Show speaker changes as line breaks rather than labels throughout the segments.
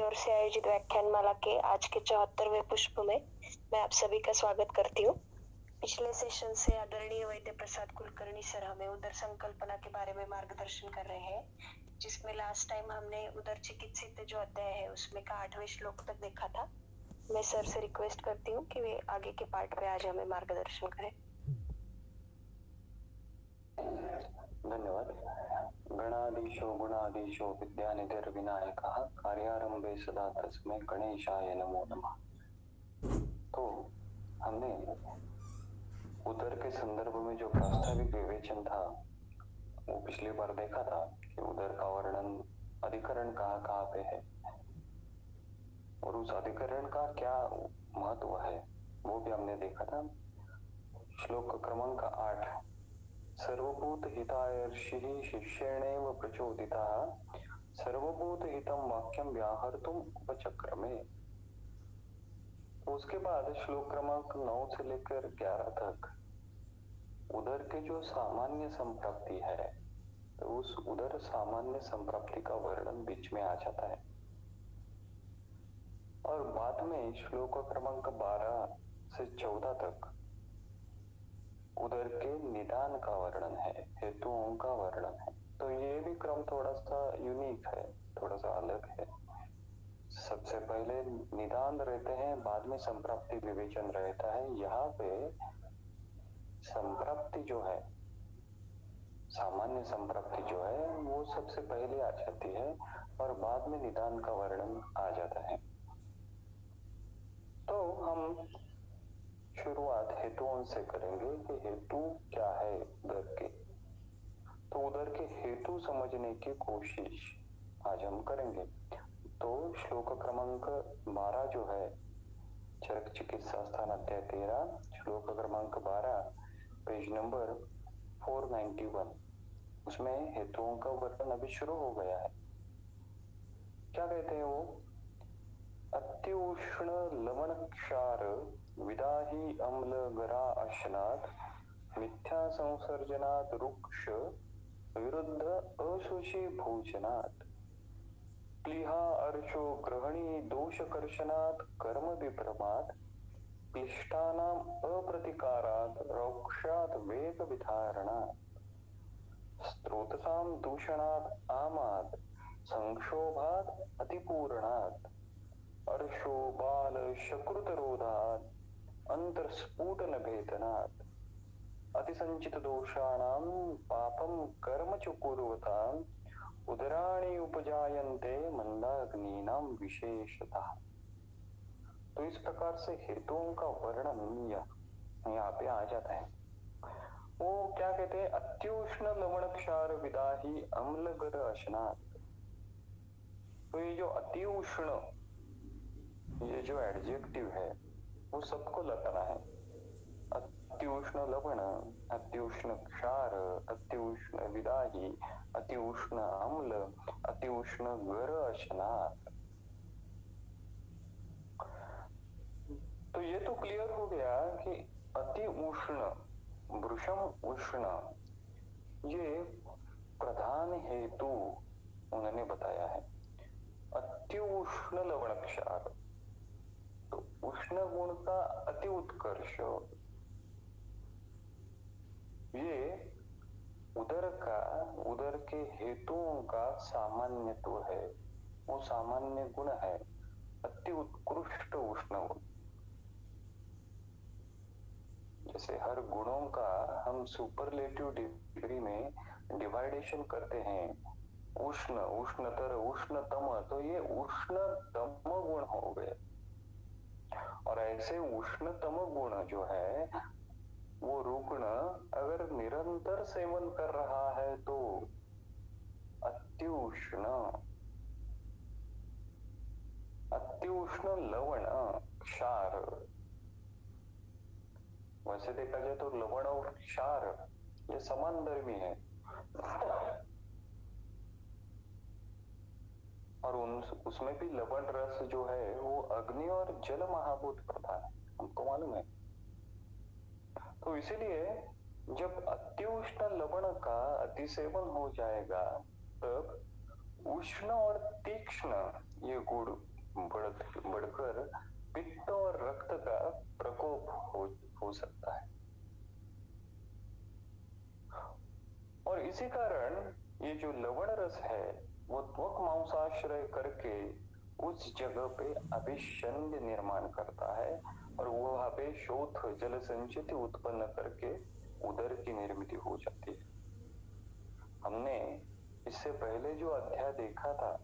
ओर से आयोजित व्याख्यानमाला के आज के 74वें पुष्प में मैं आप सभी का स्वागत करती हूँ। पिछले सेशन से आदरणीय वैद्य प्रसाद कुलकर्णी सर हमें उदर संकल्पना के बारे में मार्गदर्शन कर रहे हैं, जिसमें लास्ट टाइम हमने उदर चिकित्सित जो अध्याय है उसमें का 8वें श्लोक तक देखा था। मैं सर से रिक्वेस्ट करती हूँ कि वे आगे के पार्ट पे आज हमें मार्गदर्शन करें।
धन्यवाद। गणाधीशो गुणाधीशो विद्यानिधिर विनायकः कार्यारंभे सदा तस्मै गणेशाय नमो नमः। तो हमने उदर के संदर्भ में जो प्रास्ताविक विवेचन था वो पिछली बार देखा था कि उदर का वर्णन अधिकरण कहाँ पे है और उस अधिकरण का क्या महत्व है वो भी हमने देखा था। श्लोक क्रमांक 8 सर्वभूत हितायर्षिः शिष्येणैव प्रचोदितः सर्वभूत हितं वाक्यं व्याहर्तुम् उपचक्रमे। उसके बाद श्लोक क्रमांक 9 से लेकर 11 तक उदर के जो सामान्य संप्राप्ति है तो उस उदर सामान्य संप्राप्ति का वर्णन बीच में आ जाता है और बाद में श्लोक क्रमांक 12 से 14 तक उदर के निदान का वर्णन है, हेतुओं का वर्णन है। तो ये भी क्रम थोड़ा सा यूनिक है, थोड़ा सा अलग है। सबसे पहले निदान रहते हैं, बाद में संप्राप्ति विवेचन रहता है। यहाँ पे संप्राप्ति जो है, सामान्य संप्राप्ति जो है वो सबसे पहले आ जाती है और बाद में निदान का वर्णन आ जाता है। तो हम शुरुआत हेतुओं से करेंगे कि हेतु क्या है उदर के। तो उदर के हेतु समझने की कोशिश आज हम करेंगे। तो श्लोक क्रमांक 12 जो है चरक चिकित्सा स्थान अध्याय 13 श्लोक क्रमांक 12 पेज नंबर 491 उसमें हेतुओं का वर्णन अभी शुरू हो गया है। क्या कहते हैं वो? अत्युष्ण लवण क्षार विदाही अम्ल गरा अश्नात् मिथ्या संसर्जनात् रुक्ष विरुद्ध अशुचि भोजनात् क्लिहा अर्शो ग्रहणी दोषकर्षणात् कर्म विभ्रमात् क्लिष्टानाम् अप्रतिकारात् रौक्षात् वेग विधारणात् स्त्रोतसां दूषणात् आमात् संक्षोभात् अतिपूर्णात् अर्शो बाल शकृत रोधात् अंतर्स्फुटन भेदनात् अतिसंचित दोषाणां पापं कर्म च कुर्वताम् उदराणि उपजायन्ते मंदाग्नीनां विशेषतः। तो इस प्रकार से हेतुओं का वर्णन यहाँ पे आ जाता है। वो क्या कहते हैं? अत्युष्ण लवण क्षार विदाही अम्ल गर अश्नात्। तो ये जो अति उष्ण ये जो एडजेक्टिव है वो सबको लगाना है। अति उष्ण लवण, अति उष्ण क्षार, अति उष्ण विदाही, अति उष्ण अम्ल, अति उष्ण गर अश्नात्। तो ये तो क्लियर हो गया कि अति उष्ण, वृषम उष्ण ये प्रधान हेतु उन्होंने बताया है। अति उष्ण लवण क्षार, तो उष्ण गुण का अति उत्कर्ष, ये उदर के हेतुओं का सामान्यत्व है। वो सामान्य गुण है अति उत्कृष्ट उष्ण गुण। जैसे हर गुणों का हम सुपरलेटिव डिग्री में डिवाइडेशन करते हैं, उष्ण, उष्णतर, उष्णतम, तो ये उष्णतम गुण हो गए। और ऐसे उष्णतम गुण जो है वो रुग्ण अगर निरंतर सेवन कर रहा है तो अत्युष्ण लवण क्षार। वैसे देखा जाए तो लवण और क्षार ये समान धर्मी है और उसमें भी लवण रस जो है वो अग्नि और जल महाभूत प्रधान है, हमको मालूम है। तो इसीलिए जब अत्युष्ण लवण का अतिसेवन हो जाएगा तब उष्ण और तीक्ष्ण ये गुण बढ़कर पित्त और रक्त का प्रकोप हो सकता है। और इसी कारण ये जो लवण रस है वो त्वक मांसाश्रय करके उस जगह पे अभिशंद निर्माण करता है और वो वहां पे शोथ जल संचित उत्पन्न करके उदर की निर्मित हो जाती है। हमने इससे पहले जो अध्याय देखा था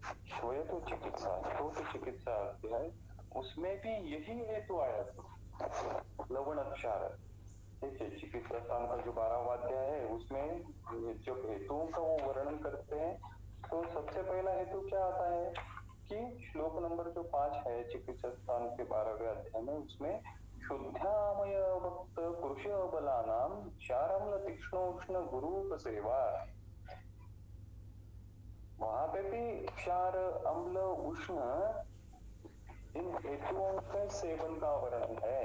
श्वेत चिकित्सा, शोथ चिकित्सा अध्याय, उसमें भी यही हेतु आया था, लवण क्षार। ठीक है, चिकित्सा स्थान का जो 12वां अध्याय है उसमें जब हेतुओं का वो वर्णन करते हैं तो सबसे पहला हेतु क्या आता है कि श्लोक नंबर जो 5 है चिकित्सा स्थान के 12वें अध्याय में, उसमें शुद्धामय भक्त पुरुष बलानाम क्षारम्ल तीक्ष्णोष्ण गुरूप सेवा, वहां पे भी क्षार अम्ल उष्ण इन हेतुओं के सेवन का वर्णन है।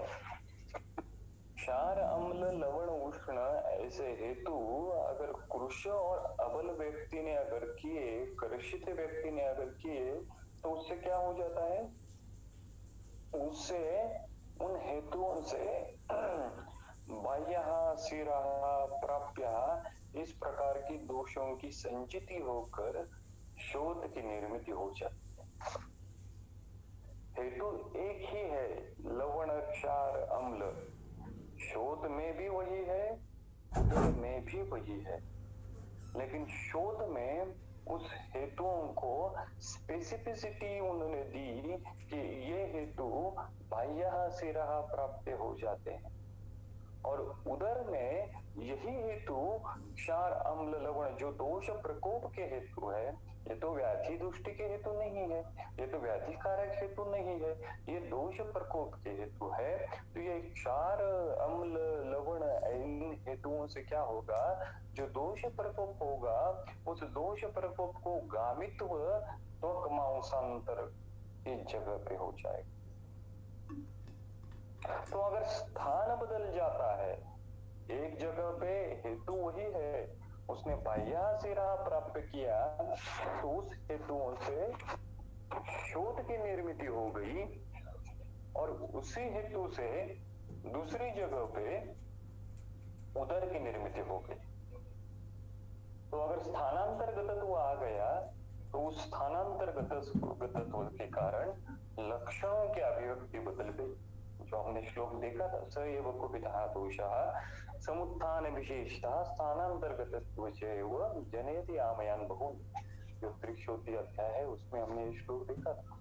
क्षार अम्ल लवण उष्ण ऐसे हेतु अगर कृश और अबल व्यक्ति ने अगर किए, कृषित व्यक्ति ने अगर किए तो उससे क्या हो जाता है, उससे उन हेतुओं से बाह्य शिरा प्राप्य इस प्रकार की दोषों की संचिति होकर शोथ की निर्मित हो जाती है। हेतु एक ही है, लवण क्षार अम्ल, शोध में भी वही है, उदर में भी वही है, लेकिन शोध में उस हेतुओं को स्पेसिफिसिटी उन्होंने दी कि ये हेतु बाह्य शिरा प्राप्त हो जाते हैं, और उदर में यही हेतु क्षार अम्ल लवण जो दोष प्रकोप के हेतु है, ये तो व्याधि दृष्टि के हेतु नहीं है, ये तो व्याधि कारक हेतु नहीं है, ये दोष प्रकोप के हेतु है। तो ये क्षार अम्ल लवण इन हेतुओं से क्या होगा, जो दोष प्रकोप होगा उस दोष प्रकोप को गामित्व त्वक मांसांतर इस जगह पे हो जाएगा। तो अगर स्थान बदल जाता है, एक जगह पे हेतु वही है, उसने बाह्य शिरा प्राप्त किया तो उस हेतुओं से शोथ की निर्मित हो गई, और उसी हेतु से दूसरी जगह पे उदर की निर्मित हो गई। तो अगर स्थानांतरगतत्व आ गया तो उस स्थानांतरगतत्व के कारण लक्षणों की अभिव्यक्ति बदल गई। जो हमने श्लोक देखा था, स एव कुपितः दोषः समुत्थान विशेषतः स्थानांतरगतत्व चैव जनयति आमयान बहुन, जो त्रिशोती अध्याय है उसमें हमने ये श्लोक देखा था।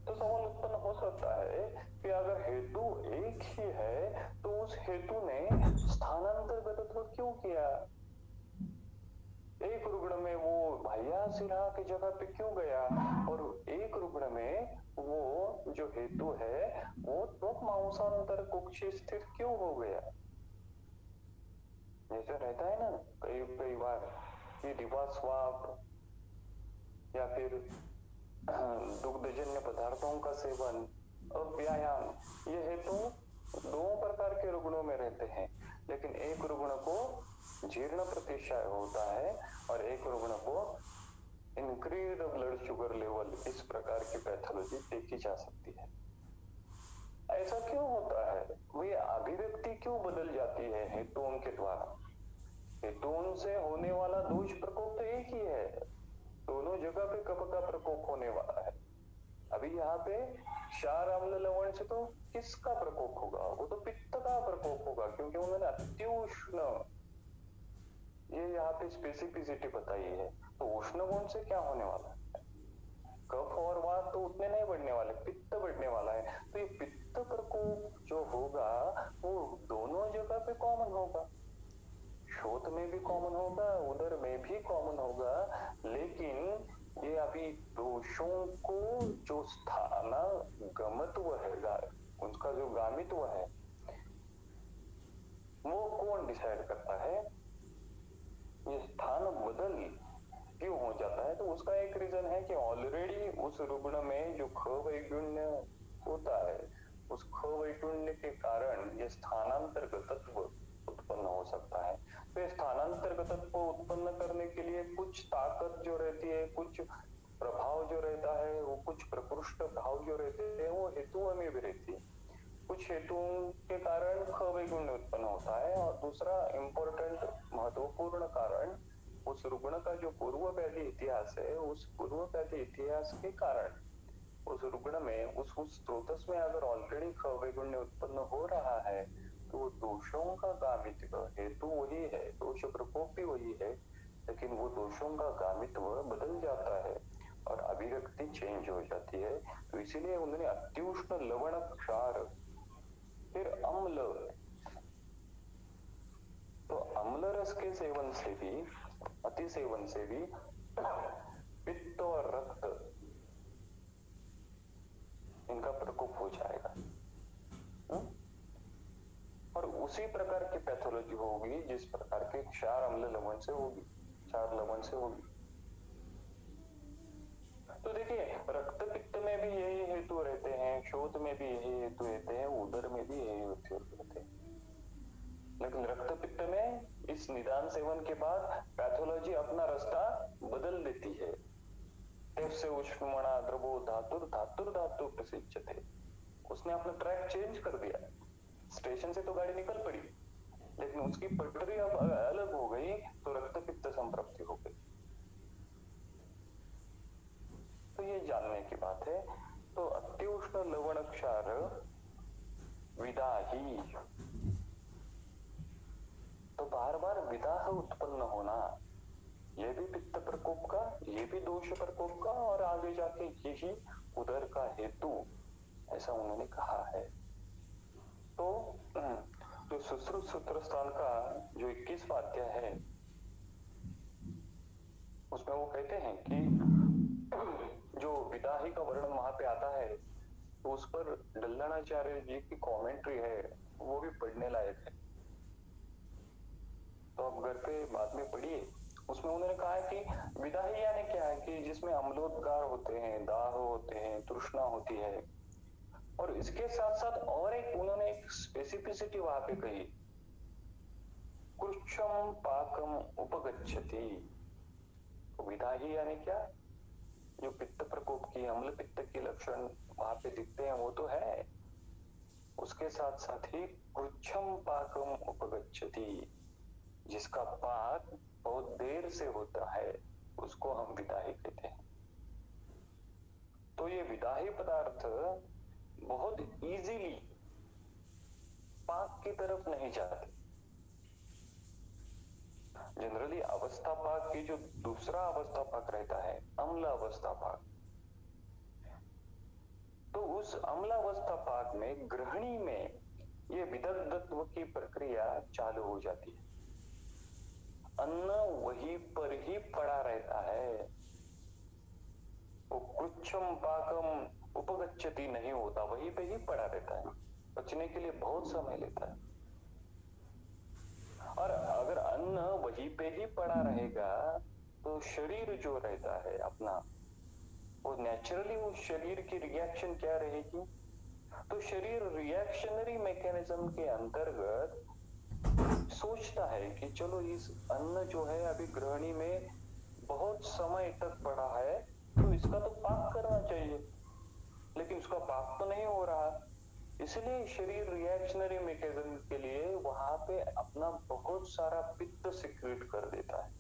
तो सवाल उत्पन्न हो सकता है कि अगर हेतु एक ही है तो उस हेतु ने स्थानांतरगतत्व क्यों किया, एक रुग्ण में वो बाह्य शिरा की जगह पे क्यों गया और एक रुग्ण में वो जो हेतु है वो त्वक मांसांतर कुक्षी स्थित क्यों हो गया। जैसे रहता है ना कई बार कि दिवास्वाप या फिर दुग्धजन्य पदार्थों का सेवन, अव्यायाम, ये हेतु दो प्रकार के रुग्णों में रहते हैं, लेकिन एक रुग्ण को जीर्ण प्रतिशय होता है और एक रुग्ण को इंक्रीज ब्लड शुगर लेवल, इस प्रकार की पैथोलॉजी देखी जा सकती है। ऐसा क्यों होता है, वे अभिव्यक्ति क्यों बदल जाती है हेतुओं के द्वारा। हेतुओं से होने वाला दोष प्रकोप तो एक ही है, दोनों जगह पे कफ का प्रकोप होने वाला है। अभी यहाँ पे क्षार अम्ल लवण से तो किसका प्रकोप होगा, वो तो पित्त का प्रकोप होगा, क्योंकि उन्होंने अत्युष्ण ये यहाँ पे स्पेसिफिसिटी बताई है। तो उष्ण गुण से क्या होने वाला है, कफ और वात तो उतने नहीं बढ़ने वाले, पित्त बढ़ने वाला है। तो ये पित्त प्रकोप जो होगा वो दोनों जगह पे कॉमन होगा, शोथ में भी कॉमन होगा, उदर में भी कॉमन होगा, लेकिन ये अभी दोषों को जो स्थान गमत्व है, उनका जो गामित्व है वो कौन डिसाइड करता है। ये स्थान बदल क्यों हो जाता है, तो उसका एक रीजन है कि ऑलरेडी उस रुग्ण में जो ख वैगुण्य होता है, उस ख वैगुण्य के कारण ये स्थानांतरगतत्व उत्पन्न हो सकता है। तो स्थानांतरगतत्व उत्पन्न करने के लिए कुछ ताकत जो रहती है, कुछ प्रभाव जो रहता है, वो कुछ प्रकृष्ट भाव जो रहते हैं वो हेतुओं में भी रहती है। कुछ हेतुओं के कारण ख वैगुण्य उत्पन्न होता है, और दूसरा इम्पोर्टेंट महत्वपूर्ण कारण उस रुग्ण का जो पूर्व व्याधि इतिहास है, उस पूर्व व्याधि इतिहास के कारण उस रुग्ण में उस स्रोतस में अगर ऑलरेडी ख वैगुण्य उत्पन्न हो रहा है, तो वो दोषों का गामित्व, हेतु वही है, दोष प्रकोप भी वही है, लेकिन वो दोषों का गामित्व बदल जाता है और अभिव्यक्ति चेंज हो जाती है। तो इसीलिए उन्होंने अत्युष्ण लवण क्षार, फिर अम्ल, तो अम्ल रस के सेवन से भी, अति सेवन से भी पित्त और रक्त इनका प्रकोप हो जाएगा। और उसी प्रकार की पैथोलॉजी होगी जिस प्रकार के क्षार अम्ल लवण से होगी, क्षार लवण से होगी। तो देखिए, रक्त पित्त में भी यही हेतु रहते हैं, शोथ में भी यही हेतु रहते हैं, उदर में भी यही हेतु रहते हैं। लेकिन रक्त पित्त में इस निदान सेवन के बाद पैथोलॉजी अपना रास्ता बदल देती है। से उष्णमणा द्रवो धातुर धातुर धातु प्रसिद्धते, उसने अपना ट्रैक चेंज कर दिया। स्टेशन से तो गाड़ी निकल पड़ी, लेकिन उसकी पटरी अब अलग हो गई, तो रक्त पित्त संप्रप्ति हो गई। तो ये जानने की बात है। तो अत्युष्ण लवण क्षार विदाही, तो बार बार विदाह उत्पन्न होना, ये भी पित्त प्रकोप का, ये भी दोष प्रकोप का, और आगे जाके यही उदर का हेतु, ऐसा उन्होंने कहा है। तो जो सुश्रुत सूत्र स्थान का जो 21वां अध्याय है, उसमें वो कहते हैं कि जो विदाही का वर्णन वहां पे आता है, तो उस पर डल्लनाचार्य जी की कमेंट्री है, वो भी पढ़ने लायक है। तो आप घर पे बाद में पढ़िए। उसमें उन्होंने कहा है कि विदाही यानी क्या है, कि जिसमें अम्लोद्गार होते हैं, दाह होते हैं, तृष्णा होती है, और इसके साथ साथ और एक उन्होंने एक स्पेसिफिसिटी वहां पे कही, कृच्छम पाकम उपगच्छति। तो विदाही यानी क्या, जो पित्त प्रकोप की, अम्ल पित्त के लक्षण वहां पे दिखते हैं वो तो है, उसके साथ साथ ही कृच्छम पाकम उपगच्छति, जिसका पाक बहुत देर से होता है, उसको हम विदाही कहते हैं। तो ये विदाही पदार्थ बहुत इजीली पाक की तरफ नहीं जाते। जनरली अवस्था पाक की जो दूसरा अवस्था पाक रहता है, अम्ल अवस्था पाक, तो उस अम्लावस्था पाक में गृहिणी में ये विदग्धत्व की प्रक्रिया चालू हो जाती है। अन्न वहीं पर ही पड़ा रहता है, वो कृच्छम पाकम उपगच्छति नहीं होता, वहीं पे ही पड़ा रहता है, पचने के लिए बहुत समय लेता है। और अगर अन्न वहीं पे ही पड़ा रहेगा, तो शरीर जो रहता है अपना, वो नेचुरली उस शरीर की रिएक्शन क्या रहेगी, तो शरीर रिएक्शनरी मैकेनिज्म के अंतर्गत सोचता है कि चलो इस अन्न जो है अभी गृहिणी में बहुत समय तक पड़ा है, तो इसका तो पाक करना चाहिए, लेकिन उसका पाक तो नहीं हो रहा, इसलिए शरीर रिएक्शनरी मैकेनिज्म के लिए वहां पे अपना बहुत सारा पित्त सिक्रेट कर देता है।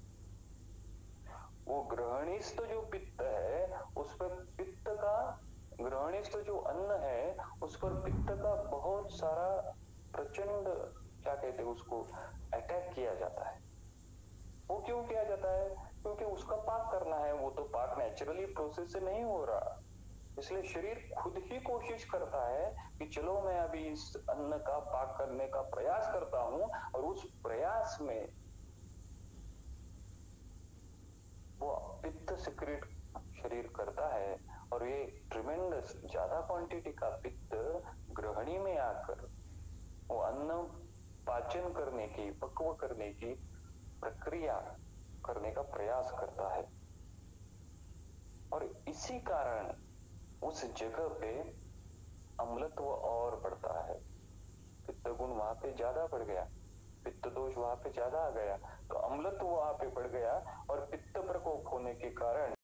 वो गृहणीस्थ जो पित्त है, उस पर पित्त का, गृहणीस्थ जो अन्न है उस पर पित्त का बहुत सारा प्रचंड, क्या कहते हैं उसको, अटैक किया जाता है। वो क्यों किया जाता है, क्योंकि उसका पाक करना है, वो तो पाक नेचुरली प्रोसेस से नहीं हो रहा, इसलिए शरीर खुद ही कोशिश करता है कि चलो मैं अभी इस अन्न का पाक करने का प्रयास करता हूं, और उस प्रयास में वो पित्त सिक्रेट शरीर करता है, और ये ट्रिमेंडस ज्यादा क्वांटिटी का पित्त गृहिणी में आकर वो अन्न पाचन करने की, पक्व करने की प्रक्रिया करने का प्रयास करता है। और इसी कारण उस जगह पे अम्लत्व और बढ़ता है, पित्त गुण वहां पे ज्यादा बढ़ गया, पित्त दोष वहां पे ज्यादा आ गया, तो अम्लत्व वहां पे बढ़ गया, और पित्त प्रकोप होने के कारण